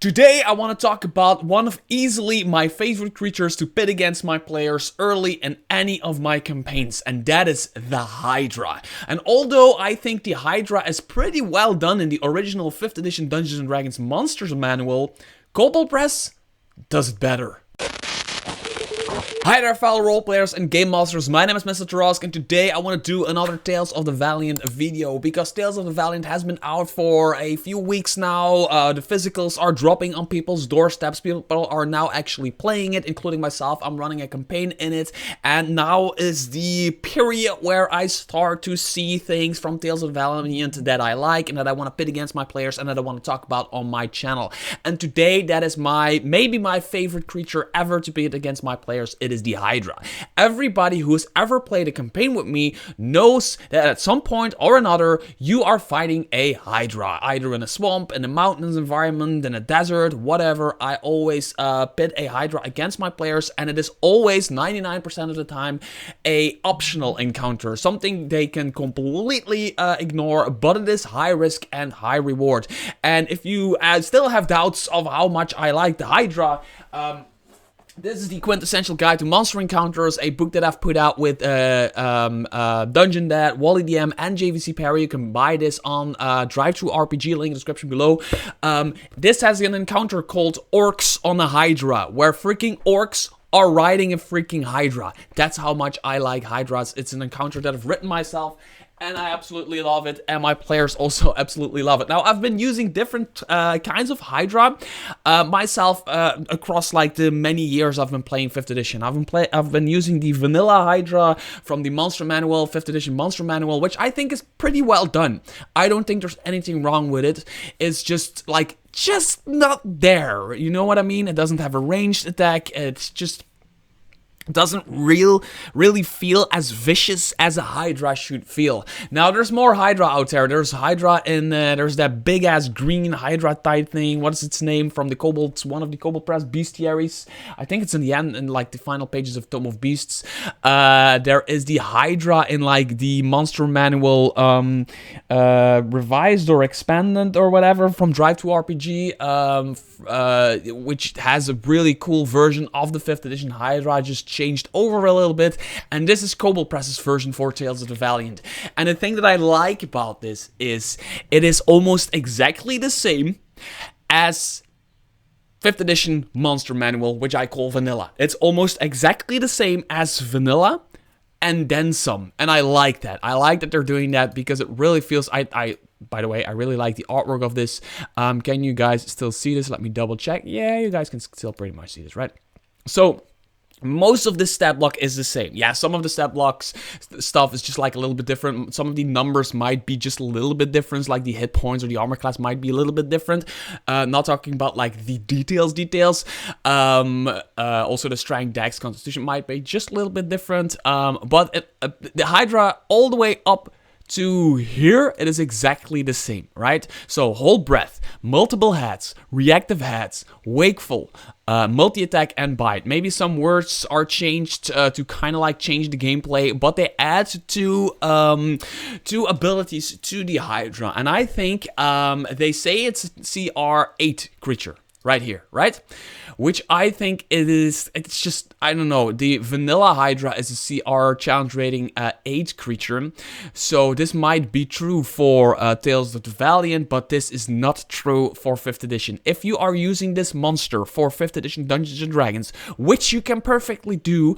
Today I want to talk about one of easily my favorite creatures to pit against my players early in any of my campaigns, and that is the Hydra. And although I think the Hydra is pretty well done in the original 5th edition Dungeons & Dragons Monsters Manual, Kobold Press does it better. Hi there fellow roleplayers and game masters, my name is Mr. Tarask, and today I want to do another Tales of the Valiant video, because Tales of the Valiant has been out for a few weeks now. The physicals are dropping on people's doorsteps, people are now actually playing it, including myself. I'm running a campaign in it, and now is the period where I start to see things from Tales of the Valiant that I like, and that I want to pit against my players, and that I want to talk about on my channel. And today, that is maybe my favorite creature ever to pit against my players. It is the Hydra. Everybody who has ever played a campaign with me knows that at some point or another you are fighting a Hydra, either in a swamp, in a mountains environment, in a desert, whatever. I always pit a Hydra against my players, and it is always 99% of the time a optional encounter, something they can completely ignore, but it is high risk and high reward. And if you still have doubts of how much I like the Hydra, this is the Quintessential Guide to Monster Encounters, a book that I've put out with Dungeon Dad, Wally DM, and JVC Perry. You can buy this on Drive-Thru RPG, link in the description below. This has an encounter called Orcs on a Hydra, where freaking orcs are riding a freaking Hydra. That's how much I like Hydras. It's an encounter that I've written myself, and I absolutely love it, and my players also absolutely love it. Now, I've been using different kinds of Hydra myself across like the many years I've been playing 5th edition. I've been using the vanilla Hydra from the Monster Manual, 5th edition Monster Manual, which I think is pretty well done. I don't think there's anything wrong with it. It's just like, just not there. You know what I mean? It doesn't have a ranged attack. It's just doesn't really feel as vicious as a Hydra should feel. Now, there's more Hydra out there. There's Hydra in, there's that big ass green Hydra type thing. What is its name from the Kobolds? One of the Kobold Press bestiaries. I think it's in the end, in like the final pages of Tome of Beasts. There is the Hydra in like the Monster Manual revised or expanded or whatever from Drive-Thru RPG, which has a really cool version of the 5th edition Hydra, just changed over a little bit, and this is Kobold Press's version for Tales of the Valiant. And the thing that I like about this is it is almost exactly the same as 5th edition Monster Manual, which I call vanilla. It's almost exactly the same as vanilla, and then some. And I like that. I like that they're doing that, because it really feels... By the way, I really like the artwork of this. Can you guys still see this? Let me double check. Yeah, you guys can still pretty much see this, right? So most of this stat block is the same. Yeah, some of the stat blocks stuff is just like a little bit different. Some of the numbers might be just a little bit different, like the hit points or the armor class might be a little bit different. Not talking about like the details. Also the strength, dex, constitution might be just a little bit different. But the Hydra all the way up to here, it is exactly the same, right? So hold breath, multiple hats, reactive hats, wakeful, multi-attack and bite. Maybe some words are changed to kind of like change the gameplay, but they add two abilities to the Hydra. And I think they say it's CR 8 creature right here, right? Which I think it's just, I don't know, the vanilla Hydra is a CR challenge rating 8 creature, so this might be true for Tales of the Valiant, but this is not true for 5th edition. If you are using this monster for 5th edition Dungeons & Dragons, which you can perfectly do,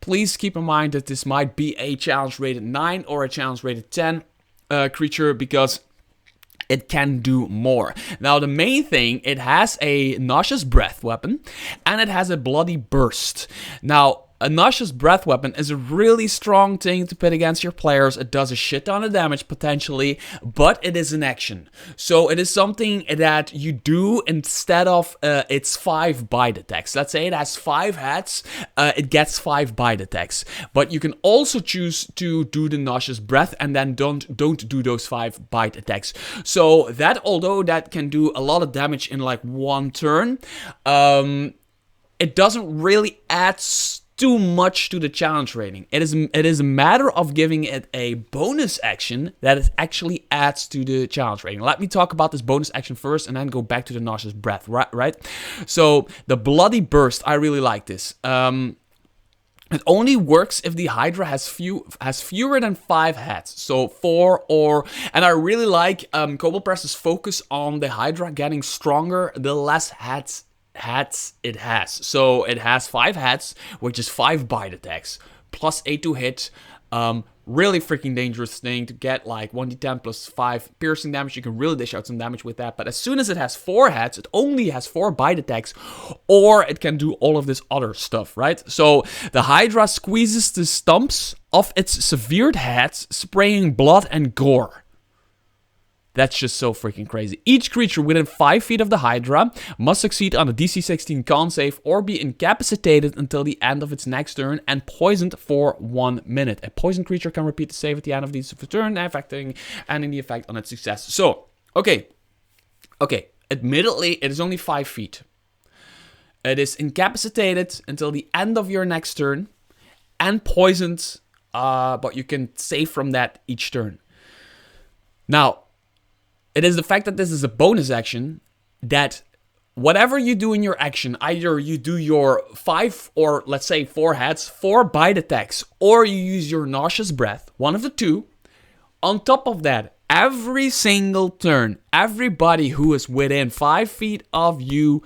please keep in mind that this might be a challenge rated 9 or a challenge rated 10 creature, because it can do more. Now, the main thing, it has a Nauseous Breath weapon, and it has a Bloody Burst. Now, a Nauseous Breath weapon is a really strong thing to pit against your players. It does a shit ton of damage, potentially, but it is an action. So it is something that you do instead of its 5 bite attacks. Let's say it has 5 hats, it gets 5 bite attacks. But you can also choose to do the Nauseous Breath and then don't do those 5 bite attacks. So that, although that can do a lot of damage in like one turn, it doesn't really add too much to the challenge rating. It is a matter of giving it a bonus action that it actually adds to the challenge rating. Let me talk about this bonus action first and then go back to the nauseous breath, right? So the bloody burst, I really like this. It only works if the Hydra has fewer than 5 heads, so 4 or... And I really like Kobold Press's focus on the Hydra getting stronger the less heads it has. So it has 5 heads, which is 5 bite attacks, plus 8 to hit. Really freaking dangerous thing to get, like 1d10 plus 5 piercing damage. You can really dish out some damage with that. But as soon as it has 4 heads, it only has 4 bite attacks, or it can do all of this other stuff, right? So the Hydra squeezes the stumps of its severed heads, spraying blood and gore. That's just so freaking crazy. Each creature within 5 feet of the Hydra must succeed on a DC 16 con save or be incapacitated until the end of its next turn and poisoned for 1 minute. A poisoned creature can repeat the save at the end of the turn, affecting ending the effect on its success. So, okay. Admittedly, it is only 5 feet. It is incapacitated until the end of your next turn and poisoned, but you can save from that each turn. Now, it is the fact that this is a bonus action that whatever you do in your action, either you do your 5 or let's say 4 heads, 4 bite attacks, or you use your nauseous breath, one of the two. On top of that, every single turn, everybody who is within 5 feet of you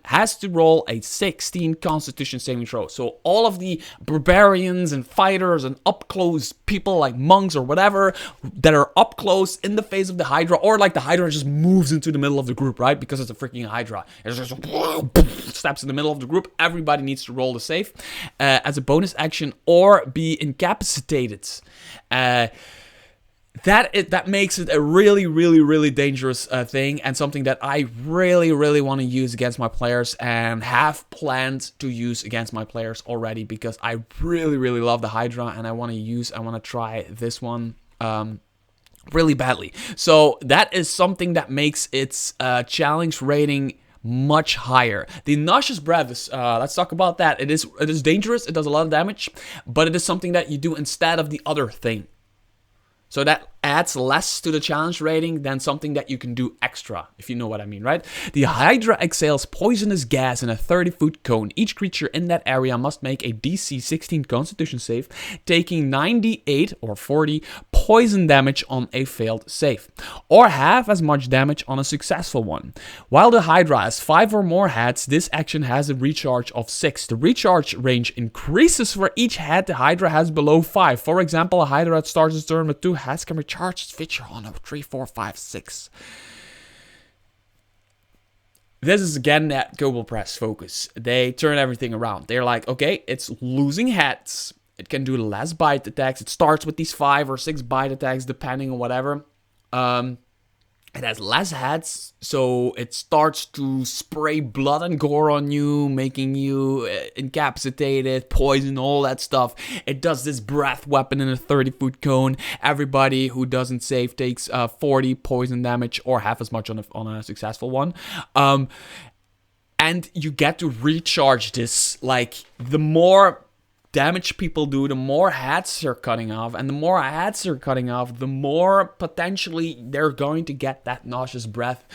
has to roll a 16 Constitution saving throw. So all of the barbarians and fighters and up close people like monks or whatever that are up close in the face of the Hydra, or like the Hydra just moves into the middle of the group, right? Because it's a freaking Hydra. It just steps in the middle of the group. Everybody needs to roll the save as a bonus action or be incapacitated. That makes it a really dangerous thing, and something that I really want to use against my players and have planned to use against my players already, because I really love the Hydra and I want to try this one really badly. So that is something that makes its challenge rating much higher. The nauseous breath is, let's talk about that. It is dangerous, it does a lot of damage, but it is something that you do instead of the other thing. So that adds less to the challenge rating than something that you can do extra, if you know what I mean, right? The Hydra exhales poisonous gas in a 30-foot cone. Each creature in that area must make a DC 16 Constitution save, taking 98 or 40 poison damage on a failed save, or half as much damage on a successful one. While the Hydra has 5 or more heads, this action has a recharge of 6. The recharge range increases for each head the Hydra has below 5. For example, a Hydra that starts its turn with 2 heads can recharge its feature on a 3, 4, 5, 6. This is again that Kobold Press focus. They turn everything around. They're like, okay, it's losing heads. It can do less bite attacks. It starts with these 5 or 6 bite attacks, depending on whatever. It has less heads, so it starts to spray blood and gore on you, making you incapacitated, poison, all that stuff. It does this breath weapon in a 30-foot cone. Everybody who doesn't save takes 40 poison damage, or half as much on a successful one. And you get to recharge this. Like, the more damage people do, the more heads they're cutting off, and the more heads they're cutting off, the more potentially they're going to get that nauseous breath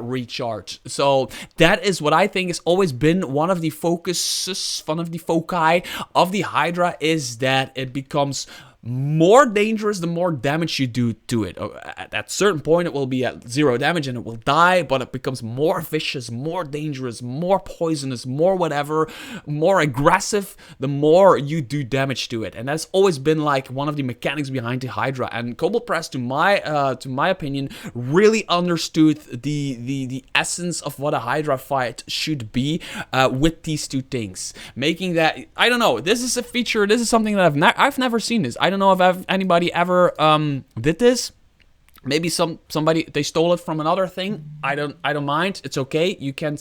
recharge. So that is what I think has always been one of the focuses, one of the foci of the Hydra, is that it becomes more dangerous the more damage you do to it. At a certain point, it will be at 0 damage and it will die, but it becomes more vicious, more dangerous, more poisonous, more whatever, more aggressive, the more you do damage to it. And that's always been like one of the mechanics behind the Hydra. And Kobold Press, to my opinion, really understood the essence of what a Hydra fight should be with these two things. Making that, I don't know, this is a feature, this is something that I've never seen this. I don't know if anybody ever did this. Maybe somebody, they stole it from another thing. I don't mind. It's okay. You can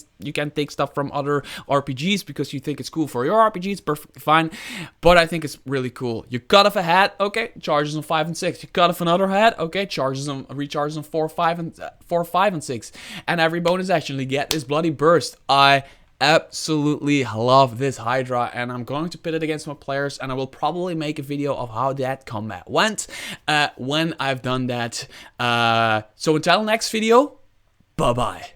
take stuff from other RPGs because you think it's cool for your RPG. It's perfectly fine. But I think it's really cool. You cut off a head, okay, charges on 5 and 6. You cut off another head, okay, recharges on 4, 5, and 6. And every bonus action you get is bloody burst. I absolutely love this Hydra, and I'm going to pit it against my players, and I will probably make a video of how that combat went when I've done that. So until next video, bye bye.